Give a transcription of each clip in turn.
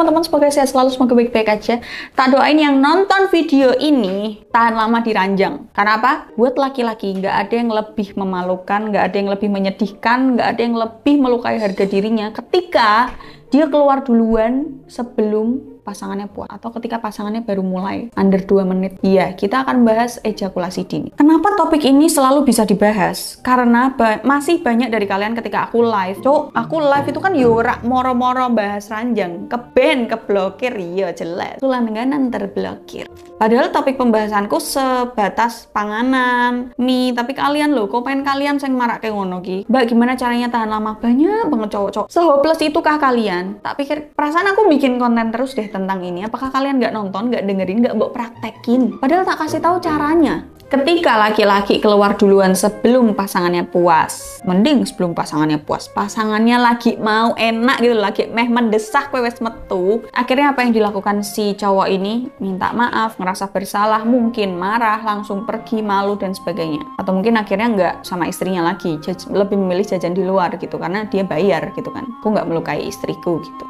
teman-teman, semoga sehat selalu, semoga baik-baik aja. Tak doain yang nonton video ini tahan lama di ranjang. Karena apa? Buat laki-laki nggak ada yang lebih memalukan, nggak ada yang lebih menyedihkan, nggak ada yang lebih melukai harga dirinya ketika dia keluar duluan sebelum pasangannya puas, atau ketika pasangannya baru mulai under 2 menit. Iya, kita akan bahas ejakulasi dini. Kenapa topik ini selalu bisa dibahas? Karena masih banyak dari kalian ketika aku live, aku live itu kan yorak moro-moro bahas ranjang, ke-ban, keblokir, iya jelas. Langganan terblokir. Padahal topik pembahasanku sebatas panganan, mie, tapi kalian loh, kok pengen kalian sing marak kayak ngono ki? Mbak, gimana caranya tahan lama? Banyak banget cowok-cowok. Sehopeless itukah kalian? Tak pikir, perasaan aku bikin konten terus deh tentang ini. Apakah kalian nggak nonton, nggak dengerin, nggak mau praktekin? Padahal tak kasih tahu caranya. Ketika laki-laki keluar duluan sebelum pasangannya puas, mending sebelum pasangannya puas, pasangannya lagi mau enak gitu, lagi meh mendesak wes metu. Akhirnya apa yang dilakukan si cowok ini? Minta maaf, ngerasa bersalah, mungkin marah, langsung pergi, malu dan sebagainya. Atau mungkin akhirnya nggak sama istrinya lagi, lebih memilih jajan di luar gitu karena dia bayar gitu kan. Aku nggak melukai istriku gitu.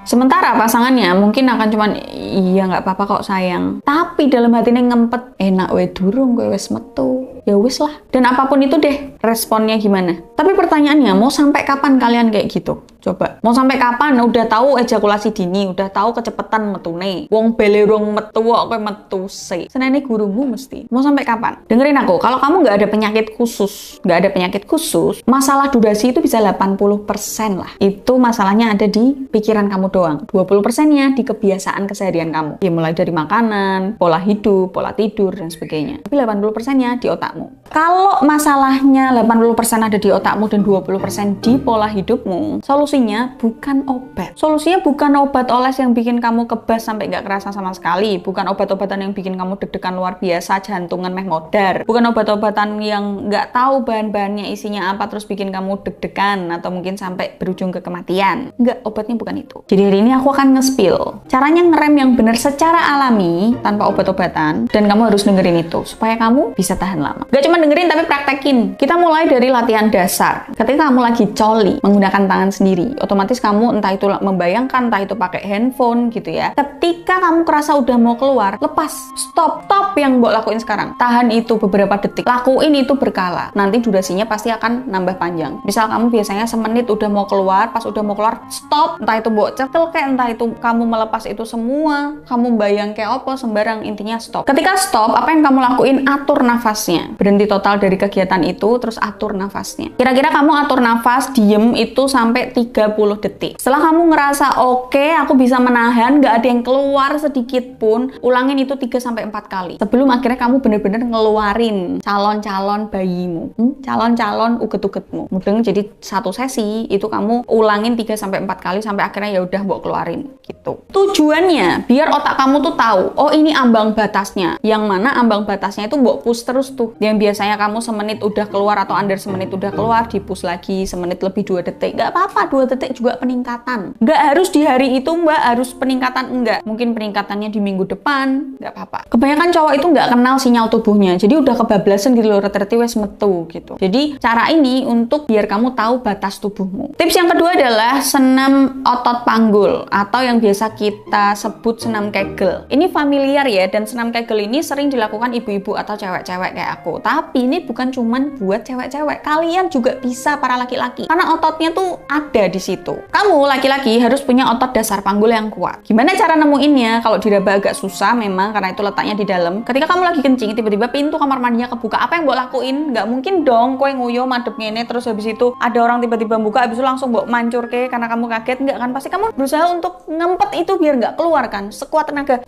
Sementara pasangannya mungkin akan cuman, iya nggak apa-apa kok sayang. Tapi dalam hatinya ngempet, enak we durung gue wes metu. Ya wis lah. Dan apapun itu deh, responnya gimana. Tapi pertanyaannya, mau sampai kapan kalian kayak gitu? Coba. Mau sampai kapan? Udah tahu ejakulasi dini, udah tahu kecepatan metune. Wong belerong metu kok kowe metu sih. Senene gurumu mesti. Mau sampai kapan? Dengerin aku, kalau kamu nggak ada penyakit khusus, masalah durasi itu bisa 80% lah. Itu masalahnya ada di pikiran kamu doang. 20%-nya di kebiasaan keseharian kamu. Ya mulai dari makanan, pola hidup, pola tidur dan sebagainya. Tapi 80%-nya di otakmu. Kalau masalahnya 80% ada di otakmu dan 20% di pola hidupmu, solusinya bukan obat. Solusinya bukan obat oles yang bikin kamu kebas sampai nggak kerasa sama sekali. Bukan obat-obatan yang bikin kamu deg-degan luar biasa, jantungan meh modar. Bukan obat-obatan yang nggak tahu bahan-bahannya isinya apa terus bikin kamu deg-degan atau mungkin sampai berujung ke kematian. Nggak, obatnya bukan itu. Jadi hari ini aku akan nge-spill caranya ngerem yang benar secara alami tanpa obat-obatan, dan kamu harus dengerin itu supaya kamu bisa tahan lama. Gak cuma dengerin tapi praktekin. Kita mulai dari latihan dasar. Ketika kamu lagi coli menggunakan tangan sendiri, otomatis kamu entah itu membayangkan, entah itu pakai handphone gitu ya. Ketika kamu kerasa udah mau keluar, lepas, stop yang mau lakuin sekarang. Tahan itu beberapa detik. Lakuin itu berkala. Nanti durasinya pasti akan nambah panjang. Misal kamu biasanya semenit udah mau keluar, pas udah mau keluar, stop. Entah itu bawa cekel kayak, entah itu kamu melepas itu semua, kamu bayang kayak apa, sembarang, intinya stop. Ketika stop, apa yang kamu lakuin? Atur nafasnya. Berhenti total dari kegiatan itu, terus atur nafasnya. Kira-kira kamu atur nafas, diem itu sampai 30 detik. Setelah kamu ngerasa oke, aku bisa menahan, gak ada yang keluar sedikit pun, ulangin itu 3-4 kali. Sebelum akhirnya kamu bener-bener ngeluarin calon-calon bayimu, calon-calon uget-ugetmu. Mudeng, jadi satu sesi itu kamu ulangin 3-4 kali sampai akhirnya ya udah mbok keluarin gitu. Tujuannya biar otak kamu tuh tahu, oh ini ambang batasnya. Yang mana ambang batasnya itu mbok push terus tuh. Yang biasanya kamu semenit udah keluar atau under semenit udah keluar, di-push lagi semenit lebih 2 detik. Gak apa-apa, 2 detik juga peningkatan. Gak harus di hari itu mbak, harus peningkatan, enggak. Mungkin peningkatannya di minggu depan, gak apa-apa. Kebanyakan cowok itu gak kenal sinyal tubuhnya, jadi udah kebablasan gitu loh, reti-reti wes metu gitu. Jadi cara ini untuk biar kamu tahu batas tubuhmu. Tips yang kedua adalah senam otot panggul atau yang biasa kita sebut senam kegel. Ini familiar ya, dan senam kegel ini sering dilakukan ibu-ibu atau cewek-cewek kayak aku. Tapi ini bukan cuman buat cewek-cewek, kalian juga bisa, para laki-laki, karena ototnya tuh ada di situ. Kamu laki-laki harus punya otot dasar panggul yang kuat. Gimana cara nemuinnya? Kalau diraba agak susah memang, karena itu letaknya di dalam. Ketika kamu lagi kencing, tiba-tiba pintu kamar mandinya kebuka, apa yang mbok lakuin? Nggak mungkin dong kowe nguyo madep ngene terus habis itu ada orang tiba-tiba buka, habis itu langsung mbok mancur ke karena kamu kaget. Nggak kan, pasti kamu berusaha untuk ngempet itu biar nggak keluar kan, sekuat tenaga,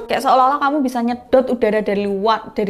kayak seolah-olah kamu bisa nyedot udara dari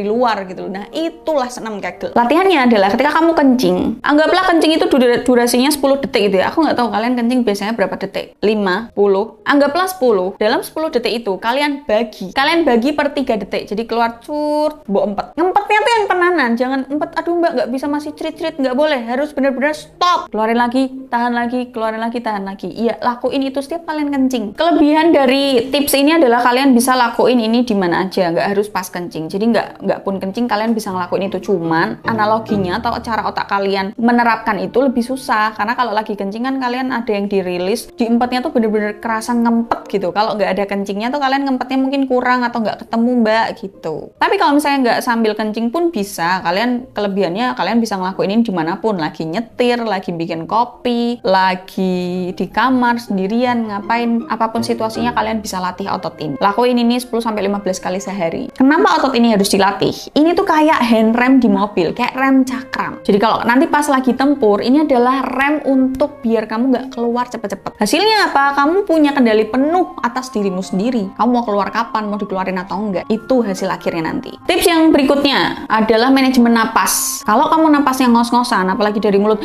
luar gitu. Nah itulah senam kegel. Latihannya adalah ketika kamu kencing, anggaplah kencing itu durasinya 10 detik gitu ya. Aku nggak tahu kalian kencing biasanya berapa detik, 5, 10, anggaplah 10. Dalam 10 detik itu kalian bagi per 3 detik, jadi keluar curt, mbok empet. Ngempetnya tuh yang tenanan, jangan empet aduh mbak nggak bisa masih cerit-cerit, nggak boleh, harus bener-bener stop, keluarin lagi tahan lagi, keluarin lagi, tahan lagi. Iya, lakuin itu setiap kalian kencing. Kelebihan dari tips ini adalah kalian bisa lakuin ini di mana aja, nggak harus pas kencing. Jadi nggak pun kencing kalian bisa ngelakuin itu. Cuman analoginya atau cara otak kalian menerapkan itu lebih susah, karena kalau lagi kencing kan kalian ada yang dirilis, diempatnya tuh bener-bener kerasa ngempet gitu. Kalau nggak ada kencingnya tuh kalian ngempetnya mungkin kurang atau nggak ketemu mbak gitu. Tapi kalau misalnya nggak sambil kencing pun bisa. Kalian kelebihannya kalian bisa ngelakuin ini dimanapun, lagi nyetir, lagi bikin kopi, lagi di kamar sendirian, ngapain, apapun situasinya kalian bisa latih otot ini. Lakuin ini 10-15 kali sehari. Kenapa otot ini harus dilatih? Ini tuh kayak handrem di mobil, kayak rem cakram. Jadi kalau nanti pas lagi tempur, ini adalah rem untuk biar kamu nggak keluar cepet-cepet. Hasilnya apa? Kamu punya kendali penuh atas dirimu sendiri. Kamu mau keluar kapan, mau dikeluarin atau enggak. Itu hasil akhirnya nanti. Tips yang berikutnya adalah manajemen napas. Kalau kamu napasnya ngos-ngosan, apalagi dari mulut,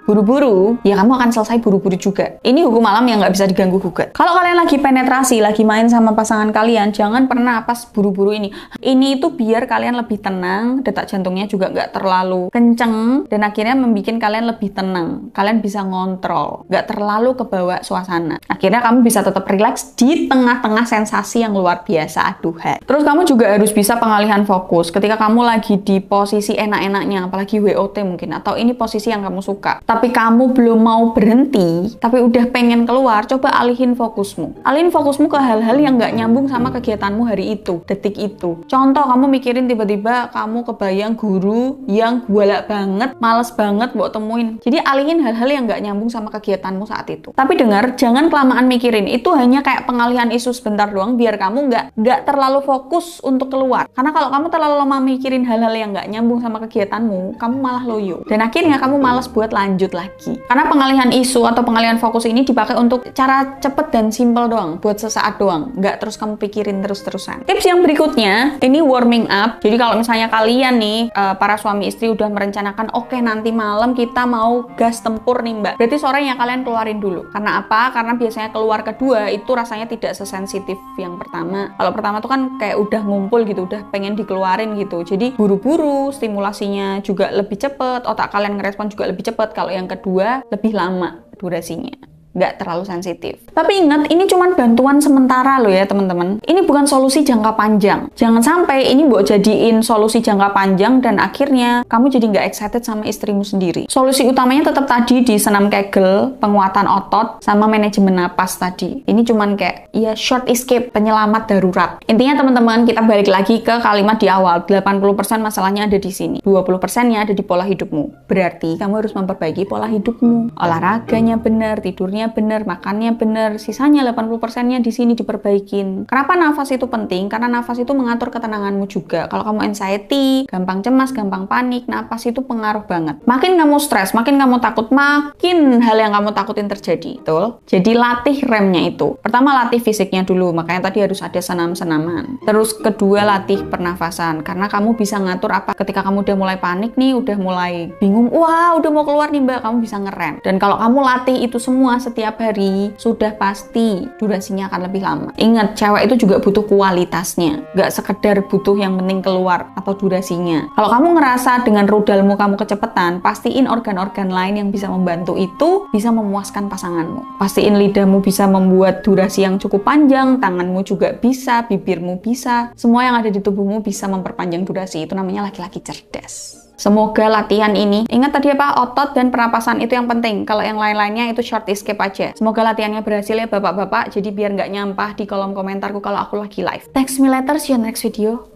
buru-buru, ya kamu akan selesai buru-buru juga. Ini hukum alam yang nggak bisa diganggu gugat. Kalau kalian lagi penetrasi, lagi main sama pasangan kalian, jangan pernah napas buru-buru ini. Ini itu biar kalian lebih tenang, detak jantungnya juga nggak terlalu kenceng, dan akhirnya membuat kalian lebih tenang. Kalian bisa ngontrol, nggak terlalu kebawa suasana. Akhirnya kamu bisa tetap rileks di tengah-tengah sensasi yang luar biasa aduhan. Terus kamu juga harus bisa pengalihan fokus. Ketika kamu lagi di posisi enak-enaknya, apalagi WOT mungkin, atau ini posisi yang kamu suka, tapi kamu belum mau berhenti, tapi udah pengen keluar, coba alihin fokusmu. Alihin fokusmu ke hal-hal yang nggak nyambung sama kegiatanmu hari itu, detik itu. Contoh, kamu mikirin tiba-tiba kamu kebayang guru yang galak banget, males banget buat temuin. Jadi alihin hal-hal yang nggak nyambung sama kegiatanmu saat itu. Tapi dengar, jangan kelamaan mikirin. Itu hanya kayak pengalihan isu sebentar doang, biar kamu nggak terlalu fokus untuk keluar. Karena kalau kamu terlalu lama mikirin hal-hal yang nggak nyambung sama kegiatanmu, kamu malah loyo. Dan akhirnya kamu malas buat lanjut lagi. Karena pengalihan isu atau pengalihan fokus ini dipakai untuk cara cepet dan simple doang, buat sesaat doang, nggak terus kamu pikirin terus-terusan. Tips yang berikutnya, ini warming up. Jadi kalau misalnya kalian nih, para suami istri udah merencanakan, oke, nanti malam kita mau gas tempur nih mbak. Berarti sorenya kalian keluarin dulu. Karena apa? Karena biasanya keluar kedua itu rasanya tidak sesensitif yang pertama. Kalau pertama tuh kan kayak udah ngumpul gitu, udah pengen dikeluarin gitu. Jadi buru-buru, stimulasinya juga lebih cepet, otak kalian ngerespon juga lebih cepet. Kalau yang kedua lebih lama durasinya, nggak terlalu sensitif. Tapi ingat, ini cuma bantuan sementara loh ya teman-teman. Ini bukan solusi jangka panjang. Jangan sampai ini buat jadiin solusi jangka panjang dan akhirnya kamu jadi nggak excited sama istrimu sendiri. Solusi utamanya tetap tadi di senam Kegel, penguatan otot, sama manajemen napas tadi. Ini cuman kayak ya short escape, penyelamat darurat. Intinya teman-teman, kita balik lagi ke kalimat di awal. 80% masalahnya ada di sini. 20%-nya ada di pola hidupmu. Berarti kamu harus memperbaiki pola hidupmu. Olahraganya benar, tidurnya bener, makannya bener, sisanya 80%-nya di sini diperbaikin. Kenapa nafas itu penting? Karena nafas itu mengatur ketenanganmu juga. Kalau kamu anxiety, gampang cemas, gampang panik, nafas itu pengaruh banget. Makin kamu stres, makin kamu takut, makin hal yang kamu takutin terjadi. Betul? Jadi latih remnya itu. Pertama latih fisiknya dulu, makanya tadi harus ada senam-senaman. Terus kedua latih pernafasan, karena kamu bisa ngatur apa ketika kamu udah mulai panik nih, udah mulai bingung, wah udah mau keluar nih mbak, kamu bisa ngerem. Dan kalau kamu latih itu semua setiap hari, sudah pasti durasinya akan lebih lama. Ingat, cewek itu juga butuh kualitasnya, nggak sekedar butuh yang penting keluar atau durasinya. Kalau kamu ngerasa dengan rudalmu kamu kecepatan, pastiin organ-organ lain yang bisa membantu itu bisa memuaskan pasanganmu. Pastiin lidahmu bisa membuat durasi yang cukup panjang, tanganmu juga bisa, bibirmu bisa, semua yang ada di tubuhmu bisa memperpanjang durasi. Itu namanya laki-laki cerdas. Semoga latihan ini, ingat tadi apa? Otot dan pernapasan itu yang penting. Kalau yang lain-lainnya itu short escape aja. Semoga latihannya berhasil ya bapak-bapak. Jadi biar nggak nyampah di kolom komentarku kalau aku lagi live. Text me later, see you next video.